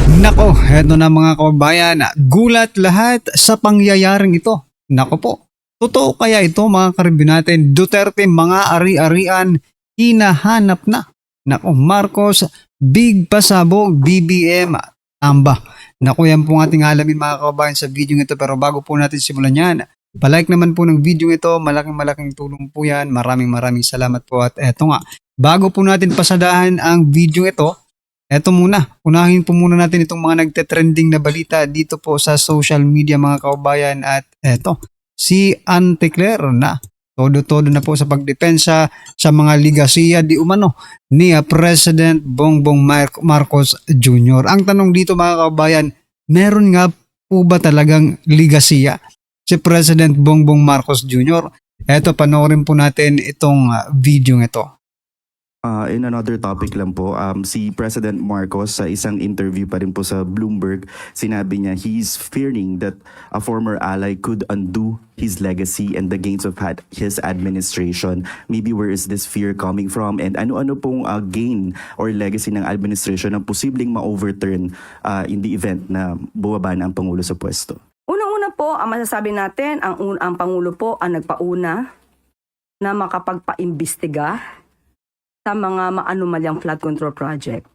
Nako, eto na mga kababayan, gulat lahat sa pangyayaring ito. Nako po, totoo kaya ito mga karibin natin, Duterte mga ari-arian, hinahanap na. Nako, Marcos, big pasabog, BBM, tamba. Nako, yan po ang ating alamin mga kababayan sa video ito, pero bago po natin simulan yan, palike naman po ng video ito, malaking tulong po yan, maraming salamat po at eto nga, bago po natin pasadahan ang video ito, eto muna, unahin po muna natin itong mga nagte-trending na balita dito po sa social media mga kababayan at eto, si Ante Claire na todo-todo na po sa pagdepensa sa mga ligasiya di umano ni President Bongbong Marcos Jr. Ang tanong dito mga kababayan, meron nga po ba talagang ligasiya si President Bongbong Marcos Jr.? Eto, panoorin po natin itong video ito. In another topic lang po, si President Marcos sa isang interview pa rin po sa Bloomberg, sinabi niya he's fearing that a former ally could undo his legacy and the gains of his administration. Maybe where is this fear coming from, and ano-ano pong gain or legacy ng administration ang posibleng ma-overturn in the event na bumaba na ang Pangulo sa pwesto? Unang-una po, ang masasabi natin, ang Pangulo po ang nagpauna na makapagpaimbestiga sa mga maanumalyang flood control project.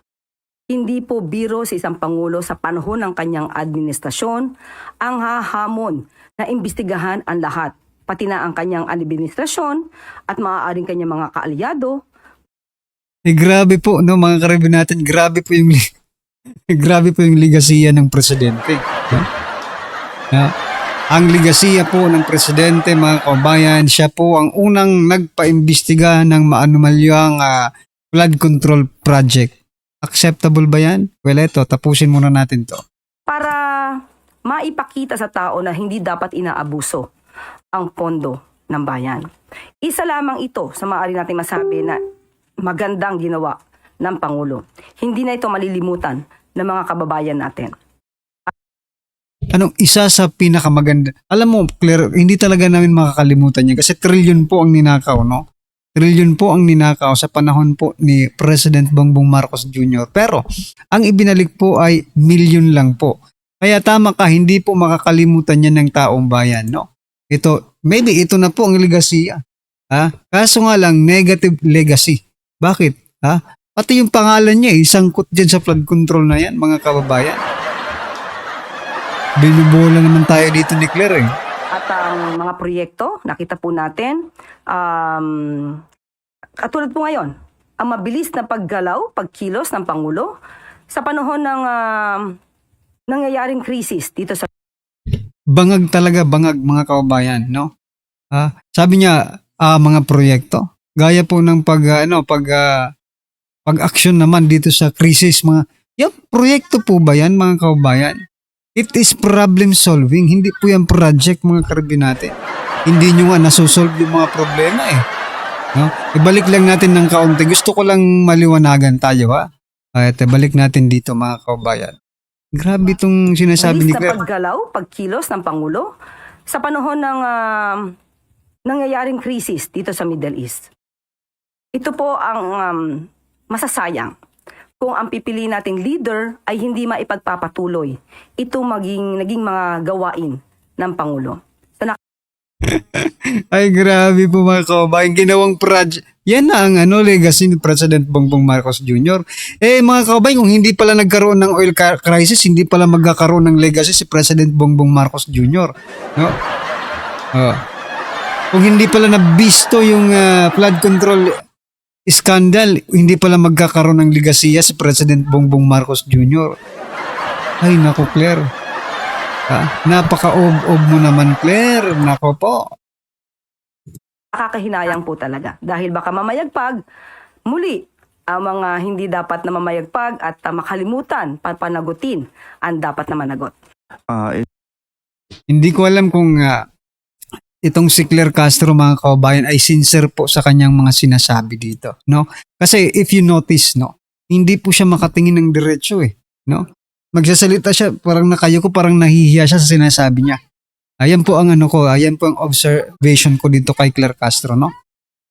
Hindi po biro sa isang Pangulo sa panahon ng kanyang administrasyon ang hahamon na imbestigahan ang lahat, pati na ang kanyang administrasyon at maaaring kanyang mga kaalyado. Grabe po no mga karibin natin, grabe po yung grabe po yung ligasiya ng presidente. Ang ligasiya po ng presidente mga kababayan, siya po ang unang nagpaimbestiga ng maanumalyang flood control project. Acceptable ba yan? Well, eto, tapusin muna natin to. Para maipakita sa tao na hindi dapat inaabuso ang pondo ng bayan. Isa lamang ito sa maaari natin masabi na magandang ginawa ng Pangulo. Hindi na ito malilimutan ng mga kababayan natin. Anong isa sa pinakamaganda? Alam mo, Claire, hindi talaga namin makakalimutan niya kasi trilyon po ang ninakaw, no? Trilyon po ang ninakaw sa panahon po ni President Bongbong Marcos Jr. Pero, ang ibinalik po ay milyon lang po. Kaya tama ka, hindi po makakalimutan niya ng taong bayan, no? Maybe ito na po ang legacy. Kaso nga lang, negative legacy. Bakit? Pati yung pangalan niya, sangkot dyan sa flood control na yan, mga kababayan. Binubola naman tayo dito ni Claire eh. At ang mga proyekto, nakita po natin, katulad po ngayon, ang mabilis na paggalaw, pagkilos ng Pangulo sa panahon ng nangyayaring krisis dito sa... Bangag talaga, bangag mga kababayan, no? Sabi niya, mga proyekto, gaya po ng pag-action naman dito sa krisis, proyekto po ba yan mga kababayan? It is problem solving, hindi po yan project mga karibin natin. Hindi nyo nga nasusolve yung mga problema eh. No? Ibalik lang natin ng kaunti. Gusto ko lang maliwanagan tayo At balik natin dito mga kababayan. Grabe itong sinasabi ni Claire. Mabilis na paggalaw, pagkilos ng Pangulo sa panahon ng nangyayaring krisis dito sa Middle East. Ito po ang masasayang. Kung ang pipili nating leader ay hindi maipagpapatuloy itong naging mga gawain ng Pangulo. Ay grabe po mga kababayan, ginawang project. Yan na ang legacy ni President Bongbong Marcos Jr. Mga kababayan, kung hindi pala nagkaroon ng oil crisis, hindi pala magkakaroon ng legacy si President Bongbong Marcos Jr. No? Kung hindi pala nabisto yung flood control scandal, hindi pala magkakaroon ng ligasiya si President Bongbong Marcos Jr. Ay, nako Claire. Napaka-ob mo naman, Claire. Nako po. Nakakahinayang po talaga. Dahil baka mamayagpag, muli, ang mga hindi dapat na mamayagpag at makalimutan, papanagutin ang dapat na managot. Hindi ko alam kung itong si Claire Castro mga kababayan ay sincere po sa kanyang mga sinasabi dito, no? Kasi if you notice, no, hindi po siya makatingin ng diretso no? Magsasalita siya, parang parang nahihiya siya sa sinasabi niya. Ayan po ang ayan po ang observation ko dito kay Claire Castro, no?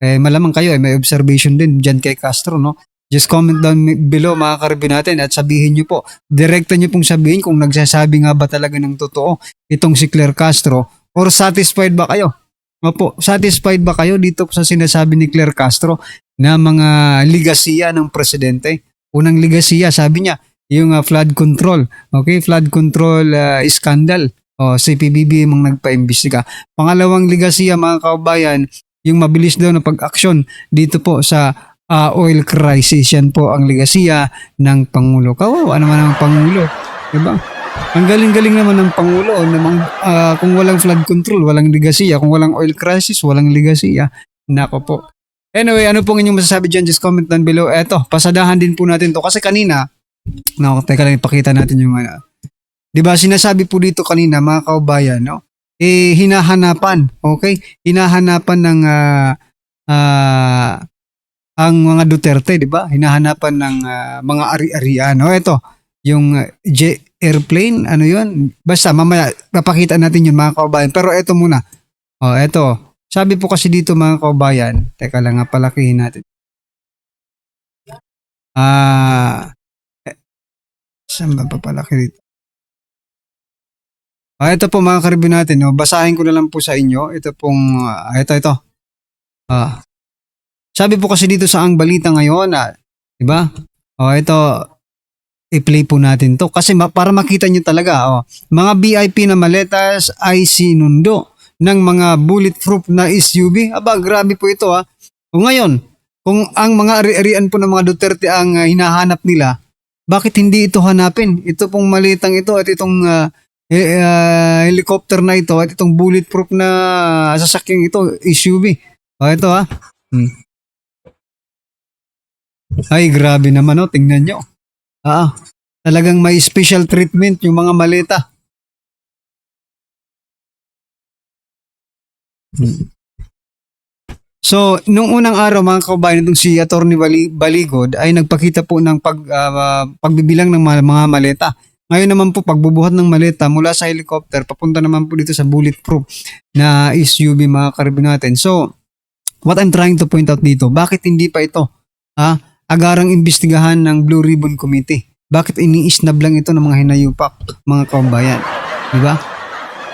Malamang kayo may observation din diyan kay Castro, no? Just comment down below mga karibin natin at sabihin nyo po, direkta nyo pong sabihin kung nagsasabi nga ba talaga ng totoo itong si Claire Castro or satisfied ba kayo? Opo, satisfied ba kayo dito sa sinasabi ni Claire Castro na mga ligasiya ng presidente? Unang ligasiya, sabi niya, yung flood control. Okay, flood control scandal. O, si PBBM ang nagpaimbestiga. Pangalawang ligasiya mga kababayan, yung mabilis daw na pag-aksyon dito po sa oil crisis. Yan po ang ligasiya ng Pangulo. Kawawa naman ang Pangulo. Diba? Ang galing-galing naman ng Pangulo. Kung walang flood control, walang ligasiya. Kung walang oil crisis, walang ligasiya. Nako po. Anyway, ano pong inyong masasabi dyan? Just comment down below. Eto, pasadahan din po natin to. Kasi kanina, teka lang, ipakita natin yung diba, sinasabi po dito kanina, mga kaubayan, no? Hinahanapan, okay? Hinahanapan ng ang mga Duterte, di ba? Hinahanapan ng mga ari-arian. No, ito, yung airplane, ano yun? Basta, mamaya, papakita natin yun, mga kaubayan. Pero ito muna. Ito. Sabi po kasi dito, mga kaubayan, teka lang, palakihin natin. Saan ba papalaki dito? Ito po mga karibin natin, no? Basahin ko na lang po sa inyo. Ito pong, ito. Sabi po kasi dito sa ang balita ngayon, di ba? Ito, i-play po natin to. Kasi para makita nyo talaga, mga VIP na maletas ay sinundo ng mga bulletproof na SUV. Aba, grabe po ito ha. O ngayon, kung ang mga ari-arian po ng mga Duterte ang hinahanap nila, bakit hindi ito hanapin? Ito pong malitang ito at itong helicopter na ito at itong bulletproof na sasakyang ito, SUV. Ito ha. Ay, grabe naman tingnan nyo. Talagang may special treatment yung mga maleta. So, nung unang araw mga kabayan, itong si Atty. Baligod ay nagpakita po ng pagbibilang ng mga maleta. Ngayon naman po, pagbubuhat ng maleta mula sa helicopter, papunta naman po dito sa bulletproof na SUV mga karibin natin. So, what I'm trying to point out dito, bakit hindi pa ito agarang imbestigahan ng Blue Ribbon Committee? Bakit iniisnab lang ito ng mga hinayupak, mga kabayan? Diba?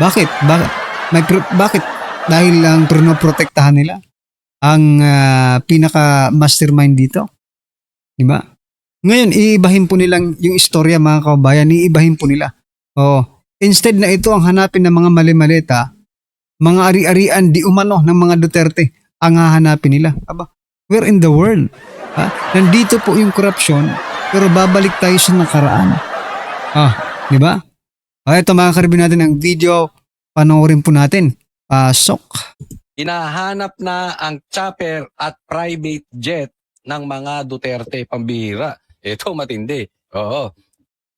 Bakit? Bakit? Dahil lang pinoprotektahan nila ang pinaka-mastermind dito. Diba? Ngayon, iibahin po nilang yung istorya mga kabayan, iibahin po nila. Instead na ito ang hanapin ng mga mali-maleta, mga ari-arian di umano ng mga Duterte ang hahanapin nila. Aba, where in the world? Nandito po yung corruption, pero babalik tayo sa nakaraan. Di ba? Ito mga karibin natin ang video, panoorin po natin. Pasok. Hinahanap na ang chopper at private jet ng mga Duterte, pambihira. Ito matindi. Oo.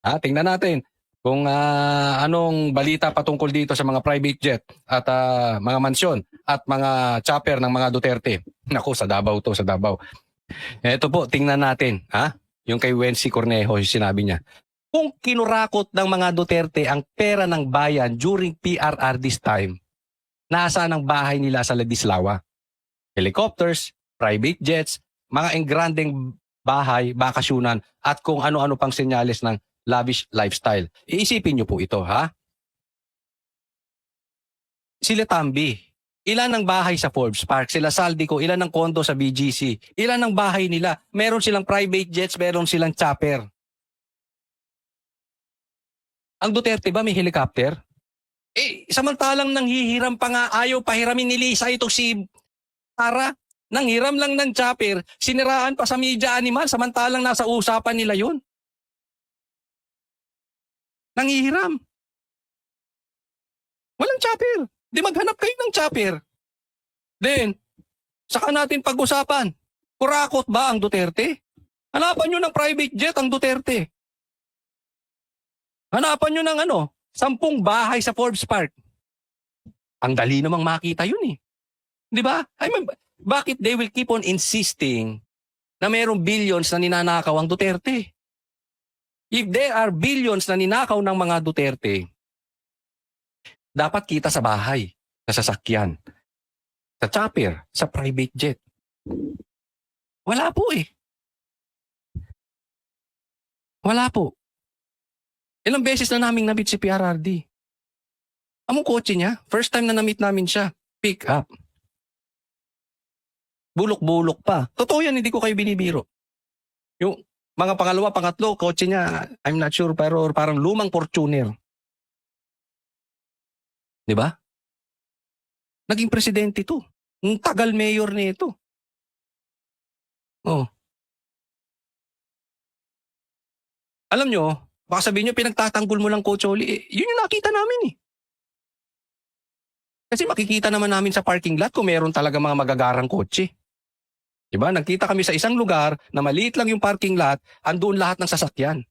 Tingnan natin kung anong balita patungkol dito sa mga private jet at mga mansyon at mga chopper ng mga Duterte. Naku, sa Davao to, sa Davao. Ito po, tingnan natin. Yung kay Wency Cornejo, yung sinabi niya. Kung kinurakot ng mga Duterte ang pera ng bayan during PRR this time, nasaan ang bahay nila sa Ladislao? Helicopters, private jets, mga engrandeng bahay, bakasyunan, at kung ano-ano pang senyales ng lavish lifestyle. Iisipin niyo po ito, Sila Tambi, ilan ang bahay sa Forbes Park? Sila Saldico, ilan ang kondo sa BGC? Ilan ang bahay nila? Meron silang private jets, meron silang chopper. Ang Duterte ba may helicopter? Samantalang nanghihiram pa nga, ayaw pahiramin ni Lisa ito si Sara. Nanghiram lang ng chopper, siniraan pa sa media animal, samantalang nasa usapan nila yun. Nanghihiram. Walang chopper. Di maghanap kayo ng chopper. Then, saka natin pag-usapan, kurakot ba ang Duterte? Hanapan nyo ng private jet ang Duterte. Hanapan nyo ng 10 bahay sa Forbes Park. Ang dali namang makita yun eh. Di ba? Bakit they will keep on insisting na mayroong billions na ninanakaw ang Duterte? If there are billions na ninakaw ng mga Duterte, dapat kita sa bahay, sa sasakyan, sa chopper, sa private jet. Wala po eh. Wala po. Ilang beses na naming na-meet si PRRD. Among kotse niya, first time na na-meet namin siya, pick up. Bulok-bulok pa. Totoo yan, hindi ko kayo binibiro. Yung mga pangalawa, pangatlo, kotse niya, I'm not sure, pero parang lumang Fortuner. Di ba? Naging presidente to. Ang tagal mayor nito. Oh. Alam nyo, baka sabihin nyo, pinagtatanggol mo lang, Coach Oli. Yun yung nakita namin eh. Kasi makikita naman namin sa parking lot kung meron talaga mga magagarang kotse. Diba? Nagkita kami sa isang lugar na maliit lang yung parking lot, andoon lahat ng sasakyan.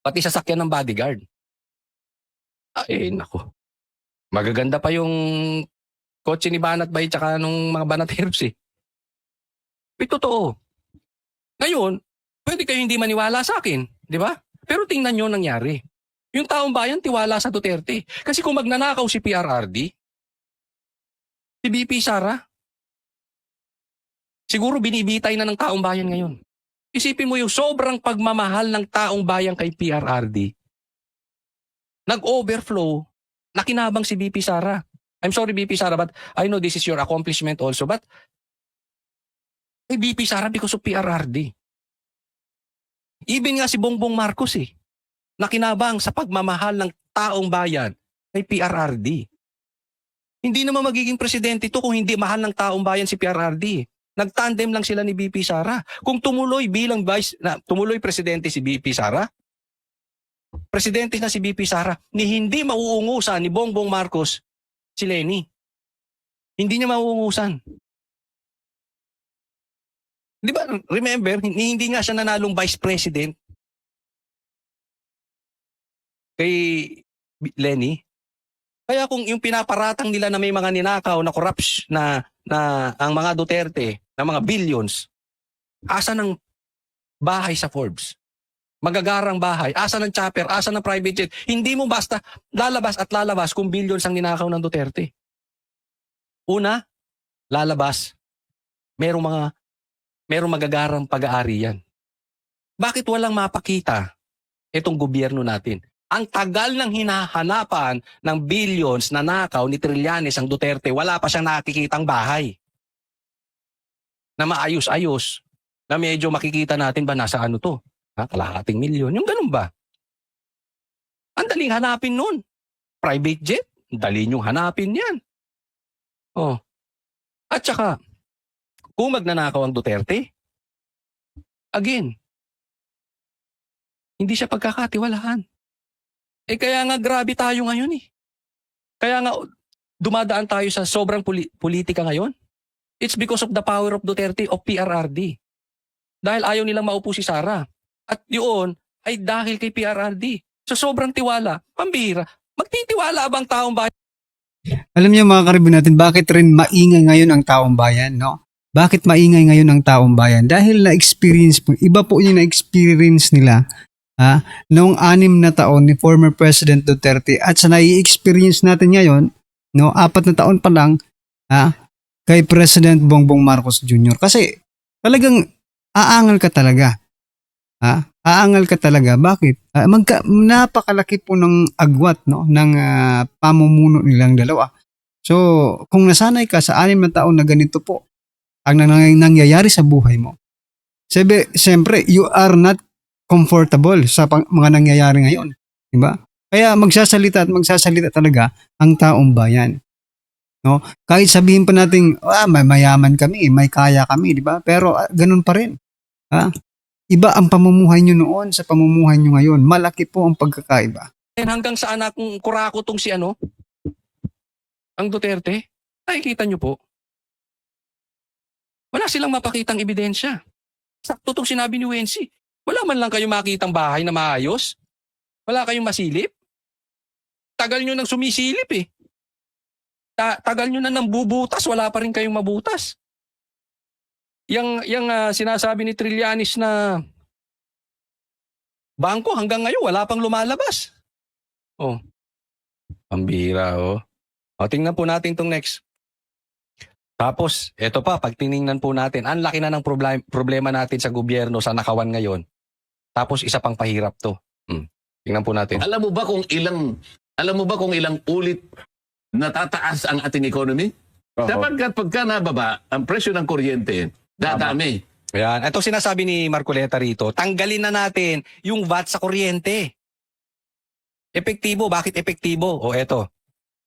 Pati sasakyan ng bodyguard. Ay, nako. Magaganda pa yung kotse ni Banat Bay tsaka nung mga Banateros eh. Totoo. Ngayon, pwede kayo hindi maniwala sa akin, di ba? Pero tingnan nyo nangyari. Yung taong bayan tiwala sa Duterte. Kasi kung magnanakaw si PRRD, si BP Sara, siguro binibitay na ng taong bayan ngayon. Isipin mo yung sobrang pagmamahal ng taong bayan kay PRRD. Nag-overflow, nakinabang si BP Sara. I'm sorry BP Sara, but I know this is your accomplishment also, but kay BP Sara because of PRRD. Even nga si Bongbong Marcos nakinabang sa pagmamahal ng taong bayan kay PRRD. Hindi naman magiging presidente ito kung hindi mahal ng taong bayan si PRRD. Nagtandem lang sila ni BP Sara. Kung tumuloy tumuloy presidente si BP Sara, presidente na si BP Sara, ni hindi mauungusan ni Bongbong Marcos si Leni. Hindi niya mauungusan. Di ba, remember, hindi nga siya nanalong vice president kay Leni. Kaya kung yung pinaparatang nila na may mga ninakaw na corruption na ang mga Duterte na mga billions, asa ng bahay sa Forbes? Magagarang bahay, asa ng chopper, asa ng private jet. Hindi mo basta lalabas kung billions ang ninakaw ng Duterte. Una, lalabas, merong magagarang pag-aari yan. Bakit walang mapakita itong gobyerno natin? Ang tagal ng hinahanapan ng billions na nakaw ni Trillanes ang Duterte, wala pa siyang nakikitang bahay na maayos-ayos, na medyo makikita natin ba nasa ano to? Kalahating milyon. Yung ganun ba? Ang daling hanapin nun. Private jet, ang dali niyong hanapin yan. Oh. At saka, kung magnanakaw ang Duterte, again, hindi siya pagkakatiwalaan. Kaya nga grabe tayo ngayon eh. Kaya nga dumadaan tayo sa sobrang politika ngayon. It's because of the power of Duterte, of PRRD. Dahil ayaw nilang maupo si Sara. At yun ay dahil kay PRRD. So sobrang tiwala, pambihira. Magtitiwala bang taong bayan? Alam niyo mga karibin natin, bakit rin maingay ngayon ang taong bayan, no? Bakit maingay ngayon ang taong bayan? Dahil na-experience po, iba po yung na-experience nila noong 6 na taon ni former President Duterte at sa nai-experience natin ngayon, no, 4 na taon pa lang kay President Bongbong Marcos Jr. Kasi talagang aangal ka talaga. Aangal ka talaga. Bakit? Napakalaki po ng agwat, no, ng pamumuno nilang dalawa. So, kung nasanay ka sa 6 na taon na ganito po ang nangyayari sa buhay mo, siyempre, you are not comfortable sa mga nangyayari ngayon. Diba? Kaya magsasalita talaga ang taong bayan. No? Kahit sabihin pa natin, may mayaman kami, may kaya kami, di ba? Pero ganun pa rin. Iba ang pamumuhay nyo noon sa pamumuhay nyo ngayon. Malaki po ang pagkakaiba. Hanggang saan akong kurako tong si ang Duterte? Nakikita nyo po. Wala silang mapakitang ebidensya. Sakto tong sinabi ni Wency. Wala man lang kayong makitang bahay na maayos? Wala kayong masilip? Tagal nyo nang sumisilip eh. Tagal nyo na nang bubutas, wala pa rin kayong mabutas. Yang sinasabi ni Trillanes na bangko hanggang ngayon wala pang lumalabas. Oh. Pambira oh. O tingnan po natin tong next. Tapos, eto pa, pag tiningnan po natin, ang laki na ng problema natin sa gobyerno sa nakawan ngayon. Tapos isa pang pahirap to. Tingnan po natin. Alam mo ba kung ilang ulit natataas ang ating economy? Sapagkat pagka nababa, ang presyo ng kuryente, dadami. Ayan. Ito sinasabi ni Marcoleta rito, tanggalin na natin yung VAT sa kuryente. Epektibo. Bakit epektibo? O eto,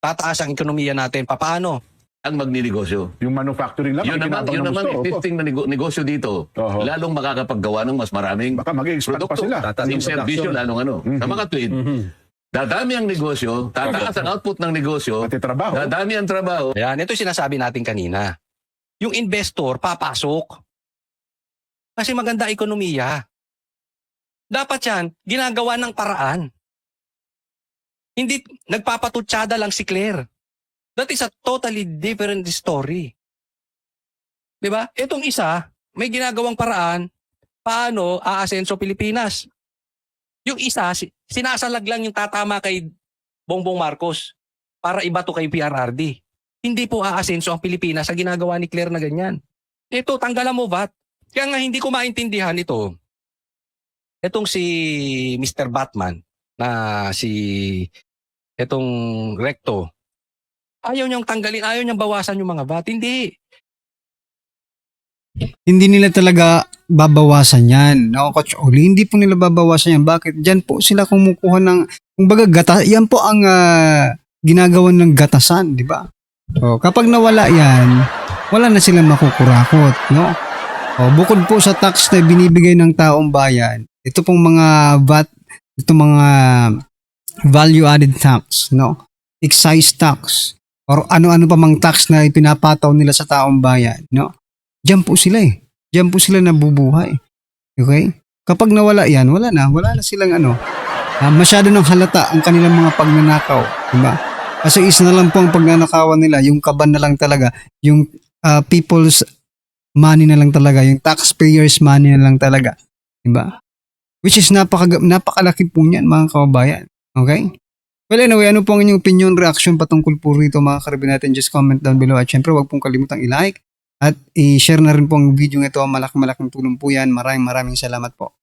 tataas ang ekonomiya natin. Paano? Ang magninegosyo. Yung manufacturing lang. Yun naman existing na negosyo dito, Oho. lalong makakapaggawa ng mas maraming Baka mag-expand pa produkto. sila. Yung serbisyo, lalong ano. Sa mga tweet, dadami ang negosyo, tataas ang output ng negosyo, Pati trabaho. dadami ang trabaho. Ayan. Ito yung sinasabi natin kanina. Yung investor, papasok. Kasi maganda ekonomiya. Dapat yan, ginagawa ng paraan. Hindi, nagpapatutsada lang si Claire. That is a totally different story. Diba? Itong isa, may ginagawang paraan, paano aasenso Pilipinas. Yung isa, sinasalag lang yung tatama kay Bongbong Marcos para ibato kay PRRD. Hindi po aasenso ang Pilipinas sa ginagawa ni Claire na ganyan. Ito, tanggalan mo VAT. Kaya nga hindi ko maintindihan ito. Itong si Mr. Batman na itong Recto, ayaw niyang tanggalin, ayaw niyang bawasan yung mga VAT. Hindi. Hindi nila talaga babawasan yan. No, Coach Oli, hindi po nila babawasan yan. Bakit? Diyan po sila kumukuha ng, kumbaga, yan po ang ginagawan ng gatasan, di ba? So, kapag nawala yan, wala na silang makukurakot, no? O, bukod po sa tax na binibigay ng taong bayan, ito pong mga VAT, ito mga value-added tax, no? Excise tax, or ano-ano pa mang tax na ipinapataw nila sa taong bayan, no? Diyan po sila eh. Diyan po sila nabubuhay. Okay? Kapag nawala yan, wala na silang masyado ng halata ang kanilang mga pagnanakaw, diba? Kasi isa na lang po ang pagnanakawan nila, yung kaban na lang talaga, yung people's money na lang talaga, yung taxpayers money na lang talaga, diba? Which is napakalaki po niyan, mga kababayan. Okay? Well, anyway, ano po ang inyong opinion, reaction patungkol po rito, mga karibin natin? Just comment down below. At syempre, huwag pong kalimutang i-like at i-share na rin po ang video ito. Malaking tulong po yan. Maraming salamat po.